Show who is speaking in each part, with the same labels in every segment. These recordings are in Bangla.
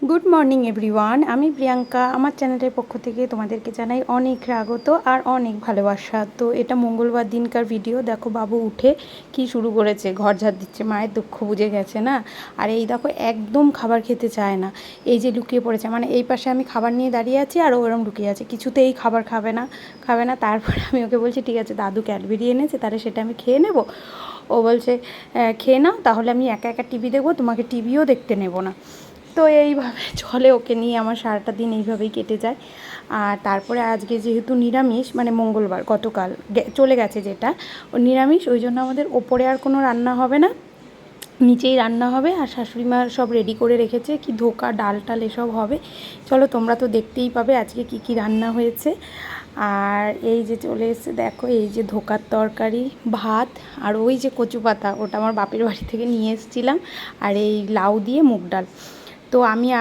Speaker 1: গুড মর্নিং এভরিওয়ান, আমি প্রিয়াঙ্কা। আমার চ্যানেলের পক্ষ থেকে তোমাদেরকে জানাই অনেক স্বাগত আর অনেক ভালোবাসা। তো এটা মঙ্গলবার দিনকার ভিডিও। দেখো বাবু উঠে কি শুরু করেছে, ঘর ঝাড় দিচ্ছে। মায়ের দুঃখ বুঝে গেছে না। আর এই দেখো একদম খাবার খেতে চায় না, এই যে লুকিয়ে পড়েছে। মানে এই পাশে আমি খাবার নিয়ে দাঁড়িয়ে আছি আর ওরম লুকিয়ে আছে, কিছুতেই খাবার খাবে না। তারপরে আমি ওকে বলছি ঠিক আছে, দাদু ক্যাডবেরি এনেছে, তাহলে সেটা আমি খেয়ে নেব। ও বলছে খেয়ে নাও, তাহলে আমি একা একা টিভি দেখবো, তোমাকে টিভিও দেখতে নেব না। তো এইভাবে চলে, ওকে নিয়ে আমার সারাটা দিন এইভাবেই কেটে যায়। আর তারপরে আজকে যেহেতু নিরামিষ, মানে মঙ্গলবার গতকাল চলে গেছে যেটা, ও নিরামিষ, ওই জন্য আমাদের ওপরে আর কোনো রান্না হবে না, নিচেই রান্না হবে। আর শাশুড়ি মা সব রেডি করে রেখেছে, কি ধোকা ডাল টাল এসব হবে। চলো তোমরা তো দেখতেই পাবে আজকে কি কি রান্না হয়েছে। আর এই যে চলে এসেছে দেখো, এই যে ধোকার তরকারি, ভাত, আর ওই যে কচু পাতা, ওটা আমার বাপের বাড়ি থেকে নিয়ে এসেছিলাম। আর এই লাউ দিয়ে মুগ ডাল। তো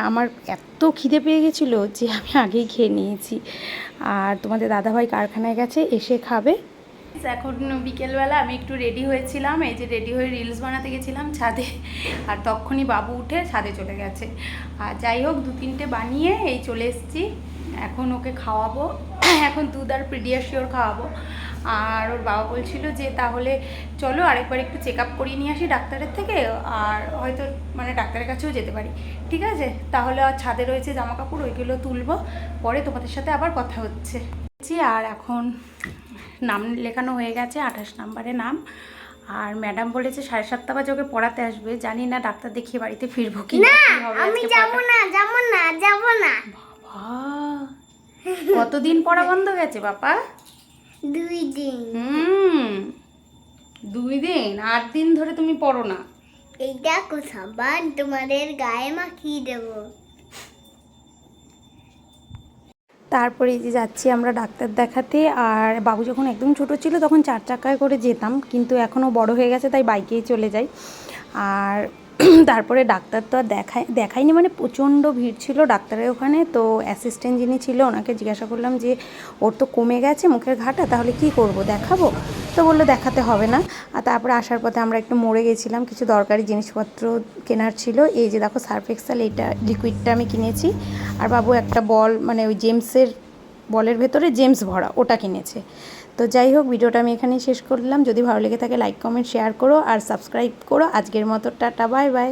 Speaker 1: আমার এত খিদে পেয়ে গেছিলো যে আমি আগেই খেয়ে নিয়েছি। আর তোমাদের দাদাভাই কারখানায় গেছে, এসে খাবে। এখন বিকেলবেলা আমি একটু রেডি হয়েছিলাম, এই যে রেডি হয়ে রিলস বানাতে গেছিলাম ছাদে। আর তখনই বাবু উঠে ছাদে চলে গেছে। আর যাই হোক, 2-3টে বানিয়ে এই চলে এসেছি। এখন ওকে খাওয়াবো, এখন দুধ আর পিডিয়াশিওর খাওয়াবো। আর ওর বাবা বলছিল যে তাহলে চলো আরেকবার একটু চেক আপ করিয়ে নিয়ে আসি ডাক্তারের থেকে, আর হয়তো মানে ডাক্তারের কাছেও যেতে পারি। ঠিক আছে, তাহলে আর ছাদে রয়েছে জামা কাপড়, ওইগুলো তুলবো, পরে তোমাদের সাথে আবার কথা হচ্ছে। আর এখন নাম লেখানো হয়ে গেছে, 28 নম্বরে নাম। আর ম্যাডাম বলেছে 7:30 বাজে ওকে পড়াতে আসবে। জানি না ডাক্তার দেখিয়ে বাড়িতে ফিরবো কি না। আমি যাবো না। বাবা, কতদিন পড়া বন্ধ গেছে বাবা?
Speaker 2: 2 দিন।
Speaker 1: 2 দিন? 8 দিন ধরে তুমি পড়ো না?
Speaker 2: এই দেখো সাবান তোমাদের গায়ে মাখিয়ে দেবো।
Speaker 1: তারপরে এই যে যাচ্ছি আমরা ডাক্তার দেখাতে। আর বাবু যখন একদম ছোট ছিল তখন 4 চাকায় করে যেতাম, কিন্তু এখনও বড় হয়ে গেছে তাই বাইকেই চলে যাই। আর তারপরে ডাক্তার তো আর দেখাইনি, মানে প্রচণ্ড ভিড় ছিল ডাক্তারের ওখানে। তো অ্যাসিস্ট্যান্ট যিনি ছিল ওনাকে জিজ্ঞাসা করলাম যে ওর তো কমে গেছে মুখের ঘাটা, তাহলে কি করব, দেখাবো? তো বললো দেখাতে হবে না। আর তারপরে আসার পথে আমরা একটু মোড়ে গেছিলাম, কিছু দরকারি জিনিসপত্র কেনার ছিল। এই যে দেখো সার্ফ এক্সেল, এইটা লিকুইডটা আমি কিনেছি। আর বাবু একটা বল, মানে ওই জেমসের বলের ভেতরে জেমস ভরা, ওটা কিনেছে। তো যাই হোক, ভিডিওটা আমি এখানেই শেষ করলাম। যদি ভালো লেগে থাকে লাইক কমেন্ট শেয়ার করো আর সাবস্ক্রাইব করো। আজকের মতো টাটা, বাই বাই।